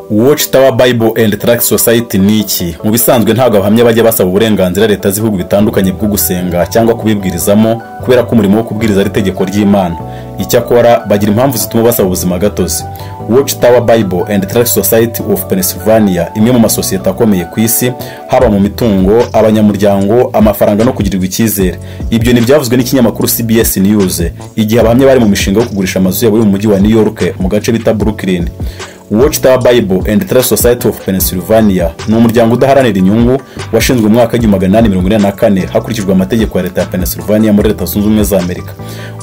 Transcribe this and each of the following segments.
Watchtower Bible and Tract Society ni iki? Mu bisanzwe ntabwo abahamya bajya basaba uburenganzira leta z'ibihugu bitandukanye bwo gusenga cyangwa kubibwirizamo kubera ko umurimo wo kubwiriza ari itegeko ry'Imana. Icyakora bagira impamvu zituma basaba ubuzima gatozi. Watchtower Bible and Tract Society of Pennsylvania, imwe mu masosiyete akomeye ku isi, haba mu mitungo, abanyamuryango, amafaranga no kugirirwa icyizere. Ibyo ni byavuzwe n'ikinyamakuru CBS News igihe abahamya bari mu mishinga yo kugurisha amazu yabo yo mu mujyi wa New York mu gace bita Brooklyn. Watchtower Bible and Tract Society of Pennsylvania ni umuryango udaharanira inyungu washinzwe mu mwaka w'1844 hakurikijwe amategeko ya leta ya Pennsylvania muri Leta Zunze Ubumwe za Amerika.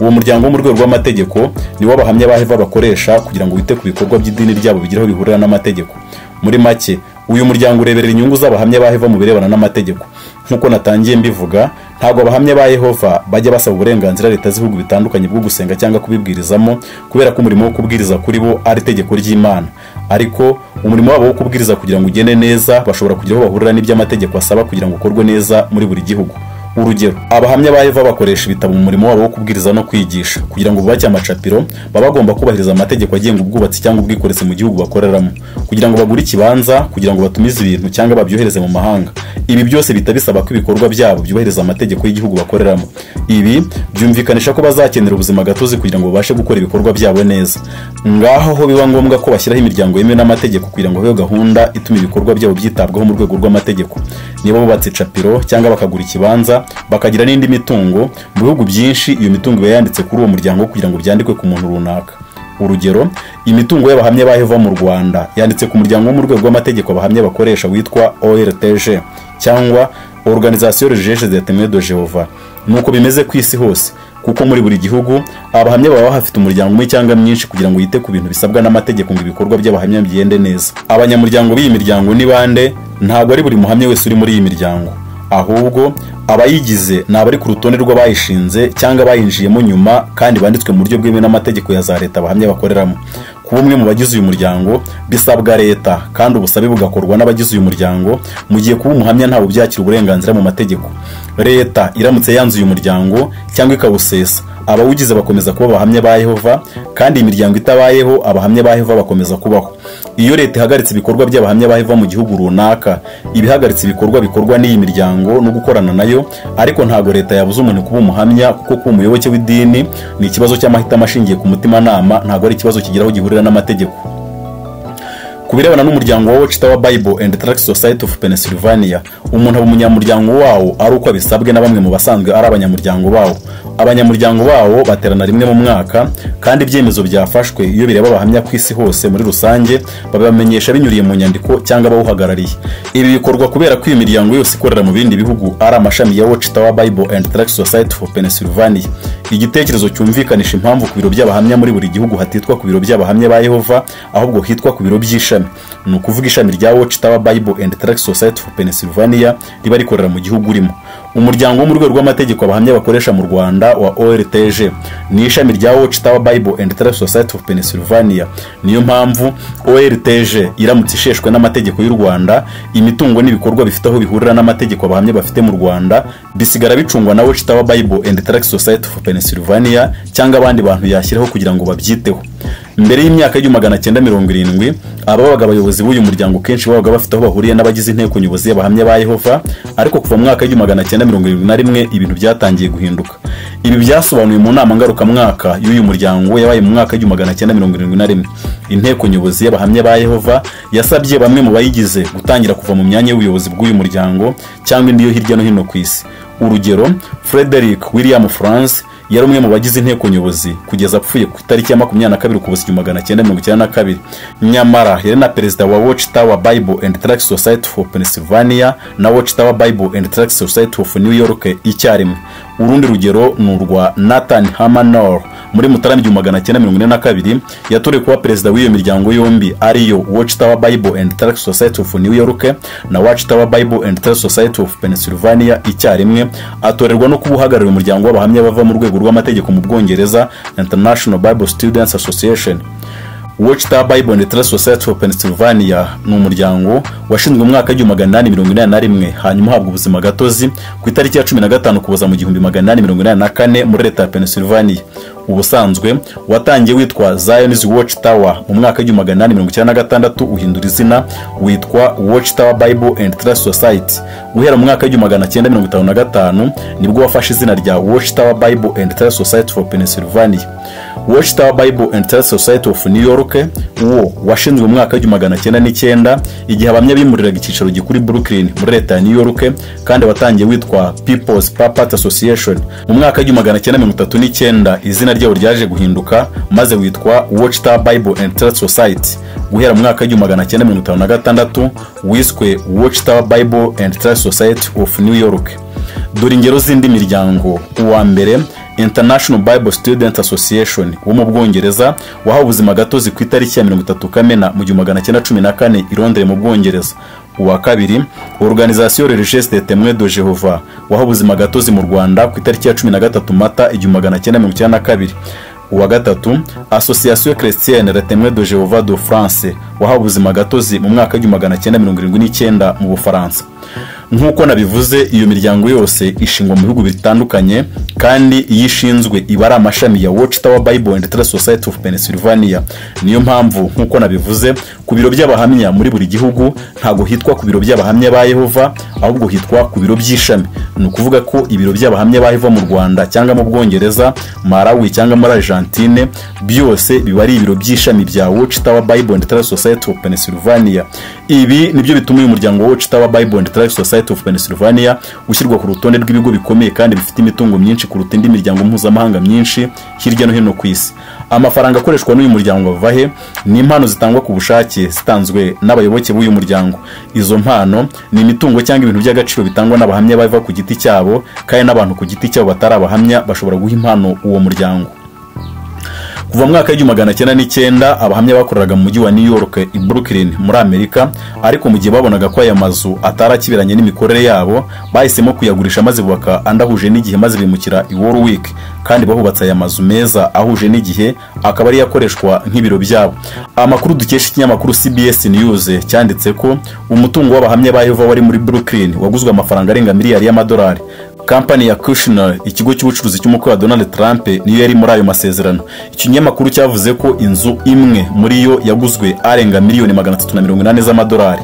Uwo muryango mu rwego rw'amategeko ni wo abahamya baheva bakoresha kugira ngo wite ku bikorwa by'idini ryabo bigiraho bihurira n'amategeko. Muri make, uyu muryango ureberera inyungu z'abahamya baheva mu birebana n'amategeko. Nkuko natangiye mbivuga, ntabwo abahamya ba Yehova bajya basaba uburenganzira leta z'ibihugu bitandukanye bwo gusenga cyangwa kubibwirizamo kubera ko umurimo wo kubwiriza kuri bo ari itegeko ry'Imana. Ariko umurimo wabo wo kubwiriza kugira ngo ugende neza bashobora kugira aho bahurira n'iby'amategeko asaba kugira ngo ukorwe neza muri buri gihugu. Urugero, abahamya ba Yehova bakoresha ibitabo mu murimo wabo wo kubwiriza no kwigisha kugira ngo bubake amacapiro, baba bagomba kubahiriza amategeko agenga ubwubatsi cyangwa ubwikorezi mu gihugu bakoreramo, kugira ngo bagure ikibanza, kugira ngo batumize ibintu cyangwa babyohereze mu mahanga. Ibi byose bitabisaba ko ibikorwa byabo byubahiriza amategeko y'igihugu bakoreramo. Ibi byumvikanisha ko bazakenera ubuzima gatozi kugira ngo babashe gukora ibikorwa byabo neza. Ngaho ho biba ngombwa ko bashyiraho imiryango yemewe n'amategeko kugira ngo iyo gahunda ituma ibikorwa byabo byitabwaho mu rwego rw'amategeko. Niba bubatse icapiro cyangwa bakagura ikibanza, bakagira n'indi mitungo, mu bihugu byinshi iyo mitungo iba yanditse kuri uwo muryango kugira ngo byandikwe ku muntu runaka. Urugero, imitungo y'abahamya ba Yehova mu Rwanda yanditse ku muryango wo mu rwego rw'amategeko abahamya bakoresha witwa ORTG cyangwa Organisation Religieuse des Témoins de Jéhovah. Nuko bimeze ku isi hose, kuko muri buri gihugu abahamya baba bafite umuryango umwe cyangwa myinshi kugira ngo yite ku bintu bisabwa n'amategeko ngo ibikorwa by'abahamya bigende neza. Abanyamuryango b'iyi miryango ni bande? Ntabwo ari buri muhamya wese uri muri iyi miryango, ahubwo abayigize ni abari ku rutonde rw'abayishinze cyangwa bayinjiyemo nyuma kandi banditswe mu buryo bwemewe n'amategeko ya za leta abahamya bakoreramo. Kuba umwe mu bagize uyu muryango bisabwa leta kandi ubusabe bugakorwa n'abagize uyu muryango, mu gihe kuba umuhamya ntabwo byakira uburenganzira mu mategeko. Leta iramutse yanzuye umuryango cyangwa ikawusesa, abawugize bakomeza kuba abahamya ba Yehova, kandi imiryango itabayeho abahamya ba Yehova bakomeza kubaho. Iyo leta ihagaritse ibikorwa by'abahamya ba Yehova mu gihugu runaka, ibihagaritse ibikorwa bikorwa n'iyi miryango no gukorana nayo, ariko ntabwo leta yabuze umuntu kuba umuhamya, kuko kuba umuyoboke w'idini ni ikibazo cy'amahitamo ashingiye ku mutimanama, ntabwo ari ikibazo kigiraho gihurira n'amategeko. Kubirebana n'umuryango wa Watchtower Bible and Tract Society of Pennsylvania, umuntu aba umunyamuryango wawo ari uko abisabwe na bamwe mu basanzwe ari abanyamuryango bawo. Abanyamuryango bawo baterana rimwe mu mwaka, kandi ibyemezo byafashwe iyo bireba abahamya ku isi hose muri rusange babamenyesha binyuriye mu nyandiko cyangwa bawuhagarariye. Ibi bikorwa kubera ko iyi miryango yose ikorera mu bindi bihugu ari amashami ya Watchtower Bible and Tract Society of Pennsylvania. Igitekerezo cyumvikanisha impamvu ku biro by'abahamya muri buri gihugu hatitwa ku biro by'abahamya ba Yehova, ahubwo hitwa ku biro by'ishami. Ni ukuvuga ishami rya Watchtower Bible and Tract Society of Pennsylvania riba rikorera mu gihugu urimo. Umuryango wo mu rwego rw'amategeko abahamya bakoresha mu Rwanda wa ORTG ni ishami rya Watchtower Bible and Tract Society of Pennsylvania. Niyo mpamvu ORTG iramutse isheshwe n'amategeko y'u Rwanda, imitungo n'ibikorwa bifite aho bihurira n'amategeko abahamya bafite mu Rwanda bisigara bicungwa na Watchtower Bible and Tract Society of Pennsylvania cyangwa abandi bantu yashyiraho kugira ngo babyiteho. Mbere y'imyaka y'1970, ababaga abayobozi b'uyu muryango kenshi babaga bafite aho bahuriye n'abagize inteko nyobozi y'abahamya ba Yehova, ariko kuva mu mwaka w'1971 ibintu byatangiye guhinduka. Ibi byasobanuye mu nama ngarukamwaka y'uyu muryango yabaye mu mwaka w'1971. Inteko nyobozi y'abahamya ba Yehova yasabye bamwe mu bayigize gutangira kuva mu myanya y'ubuyobozi bw'uyu muryango cyangwa indi yo hirya no hino ku isi. Urugero, Frederick William France yari umwe mu bagize inteko nyobozi kugeza apfuye ku itariki ya 22 Ukuboza 1992. Nyamara yari na perezida wa Watchtower Bible and Tract Society of Pennsylvania na Watchtower Bible and Tract Society of New York icyarimwe. Urundi rugero ni urwa Nathan Hamanor muri Mutarama 1942 yatorewe kuba perezida w'iyo miryango yombi ariyo Watchtower Bible and Tract Society of New York na Watchtower Bible and Tract Society of Pennsylvania icyarimwe, atorerwa no kubuhagararira umuryango w'abahamya bava mu rwego rw'amategeko mu Bwongereza, International Bible Students Association. Watchtower Bible and Tract Society of Pennsylvania ni umuryango washinzwe mu mwaka w'1881, hanyuma uhabwa ubuzima gatozi ku itariki ya 15 Ukuboza 1884 muri leta ya Pennsylvania. ubusanzwe watangiye witwa Zion's Watch Tower mu mwaka w'1896 uhindura izina witwa Watch Tower Bible and Trust Society. Guhera mu mwaka w'1955 nibwo wafashe izina rya Watch Tower Bible and Trust Society for Pennsylvania. Watch Tower Bible and Trust Society of New York wo washinzwe mu mwaka w'1909 igihe abamya bimuriraga icyicaro gikuri Brooklyn muri leta ya New York, kandi watangiye witwa People's Puppet Association. Mu mwaka w'1939 izina ryawo ryaje guhinduka maze witwa Watch Tower Bible and Trust Society. Guhera mu mwaka w'1956 wiswe Watch Tower Bible and Trust Society of New York. Dore ingero z'indi miryango. Uwa mbere, International Bible Student Association wo mu Bwongereza wahawe ubuzima gatozi ku itariki ya 30 Kamena mu 1914 i Londres mu Bwongereza. Uwa kabiri, Organisation Religieuse des Témoins de Jéhovah wahawe ubuzima gatozi mu Rwanda ku itariki ya 13 Mata 1992. Uwa gatatu, Association Chrétienne des Témoins de Jéhovah de France wahawe ubuzima gatozi mu mwaka w'1979 mu Bufaransa. Nk'uko nabivuze, iyo miryango yose ishingwa mu bihugu bitandukanye, kandi iyishinzwe iba ari amashami ya Watch Tower Bible and Trust Society of Pennsylvania. Niyo mpamvu nk'uko nabivuze, ku biro by'abahamya muri buri gihugu ntago hitwa ku biro by'abahamya ba Yehova, ahubwo hitwa ku biro by'ishami. Ni ukuvuga ko ibiro by'abahamya ba Yehova mu Rwanda cyangwa mu Bwongereza, Malawi cyangwa muri Argentine byose biba ari ibiro by'ishami bya Watch Tower Bible and Trust Society of Pennsylvania. Ibi nibyo bituma uyu muryango Watch Tower Bible and Trust Society of Pennsylvania ushyirwa ku rutonde rw'ibigo bikomeye kandi bifite imitungo myinshi kuruta indi miryango mpuzamahanga myinshi hirya no hino ku isi. Amafaranga akoreshwa n'uyu muryango ava he? Ni impano zitangwa ku bushake zitanzwe n'abayoboke b'uyu muryango. Izo mpano ni imitungo cyangwa ibintu by'agaciro bitangwa n'abahamya bava ku giti cyabo, kandi n'abantu ku giti cyabo batari abahamya bashobora guha impano uwo muryango. Kuva mu mwaka w'1909 abahamya bakoreraga mu mujyi wa New York i Brooklyn muri Amerika, ariko mu gihe babonaga ko aya mazu atarakibiranye n'imikorere yabo, bahisemo kuyagurisha maze bubaka andahuje n'igihe maze bimukira i Warwick, kandi bahubatse aya mazu meza ahuje n'igihe akaba ari yakoreshwa nk'ibiro byabo. Amakuru dukesha ikinyamakuru CBS News cyanditse ko umutungo w'abahamya ba Yehova wari muri Brooklyn waguzwe amafaranga arenga miliyari y'amadolari. Kampani ya Kushner, ikigo cy'ubucuruzi cy'umukwe wa Donald Trump, niyo yari muri ayo masezerano. Ikinyamakuru cyavuze ko inzu imwe muri yo yaguzwe arenga miliyoni 380 z'amadolari.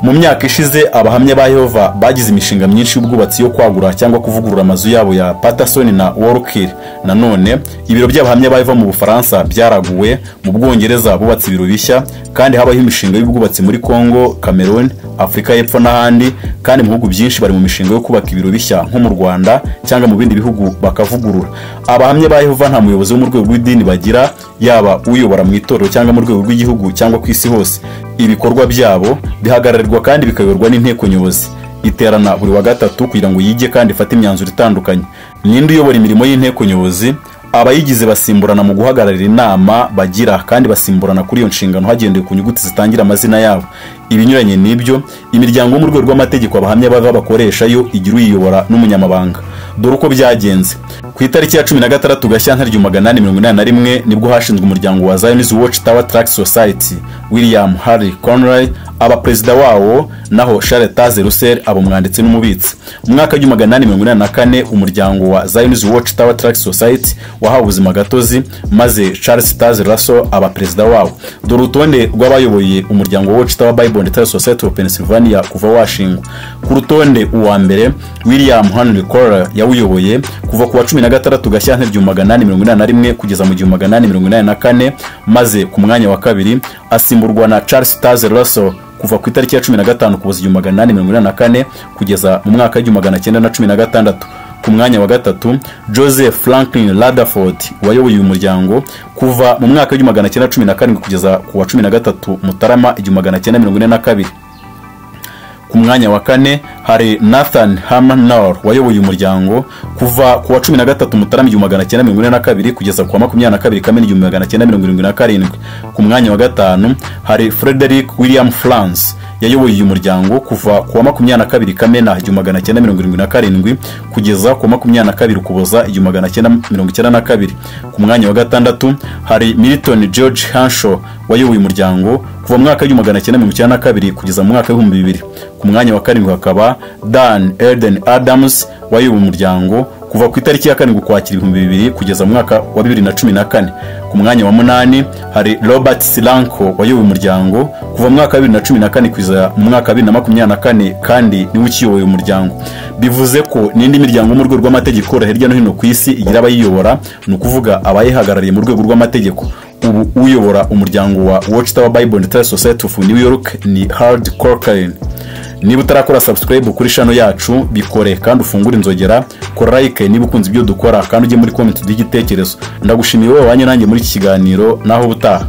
Mu myaka ishize abahamya ba Yehova bagize imishinga myinshi y'ubwubatsi yo kwagura cyangwa kuvugurura amazu yabo ya Patterson na Walker. Nanone ibiro by'abahamya ba Yehova mu Bufaransa byaraguwe, mu Bwongereza bubatse ibiro bishya, kandi habaho imishinga y'ubwubatsi muri Congo, Cameroon, Afrika y'Epfo n'ahandi, kandi mu bihugu byinshi bari mu mishinga yo kubaka ibiro bishya nko mu Rwanda cyangwa mu bindi bihugu bakavugurura. Abahamya ba Yehova nta muyobozi wo mu rwego rw'idini bagira, yaba uyobora mu itorero cyangwa mu rwego rw'igihugu cyangwa ku isi hose. Ibikorwa byabo bihagararirwa kandi bikayoborwa n'inteko nyobozi. Iterana buri wa gatatu kugira ngo yige kandi ifate imyanzuro itandukanye. Ninde uyobora imirimo y'inteko nyobozi? Abayigize basimburana mu guhagararira inama bagira, kandi basimburana kuri iyo nshingano hagendewe ku nyuguti zitangira amazina yabo. Ibinyuranye n'ibyo, imiryango mu rwego rw'amategeko abahamya bava bakoresha yo igira uyiyobora n'umunyamabanga. Dore uko byagenze. Ku itariki ya 16 Gashyantare 1881 nibwo hashinzwe umuryango wa Zion's Watch Tower Trust Society. William Harry Conroy aba perezida wawo, naho Charles Taze Russell aba umwanditsi n'umubitsi. Mu mwaka w'1884 umuryango wa Zion's Watch Tower Trust Society wahawe ubuzima gatozi, maze Charles Taze Russell aba perezida wawo. Dore urutonde rw'abayoboye umuryango wa Watch Tower Bible and Trust Society of Pennsylvania kuva washingwa. Ku rutonde uwa mbere, William Henry Conroy yawuyoboye kuva ku wa 16 Gashyantare 1881 kugeza mu 1884, maze ku mwanya wa kabiri asimburwa na Charles Taze Russell kuva ku itariki ya 15 kuboza 1884 kugeza mu mwaka w'1916. Ku mwanya wa gatatu, Joseph Franklin Rutherford wayoboye uyu muryango kuva mu mwaka w'1917 kugeza ku wa 13 Mutarama 1942. Ku mwanya wa kane hari Nathan Hamanor wayoboye umuryango kuva ku wa 13 Mutarama 1942 kugeza ku wa 22 Kamena 1977. Ku mwanya wa gatanu hari Frederick William France yayoboye uyu muryango kuva ku wa 22 Kamena 1977 kugeza ku wa 22 Ukuboza 1992. Ku mwanya wa gatandatu hari Milton George Hanshaw wayoboye umuryango kuva mu mwaka wa 1992 kugeza mu mwaka wa 2000. Ku mwanya wa karindwi hakaba Dan Eden Adams wayoboye umuryango kuva ku itariki ya 7 Ukwakira 2000 kugeza mu mwaka wa 2014. Ku mwanya wa 8 hari Robert Silanko wayoboye umuryango kuva mu mwaka wa 2014 kugeza mu mwaka wa 2024 kandi niwe ukiyoboye umuryango. Bivuze ko n'indi miryango mu rwego rw'amategeko hirya no hino ku isi igira abayiyobora, ni ukuvuga abayihagarariye mu rwego rw'amategeko. Ubu uyobora umuryango wa Watchtower Bible and Trust Society of New York ni Hard Corcoran. Niba utarakora subscribe kuri channel yacu bikore kandi ufungure inzogera, kora like niba ukunze ibyo dukora kandi ujye muri comment duhe igitekerezo. Ndagushimiye wowe wanye nanjye muri iki kiganiro, naho ubutaha.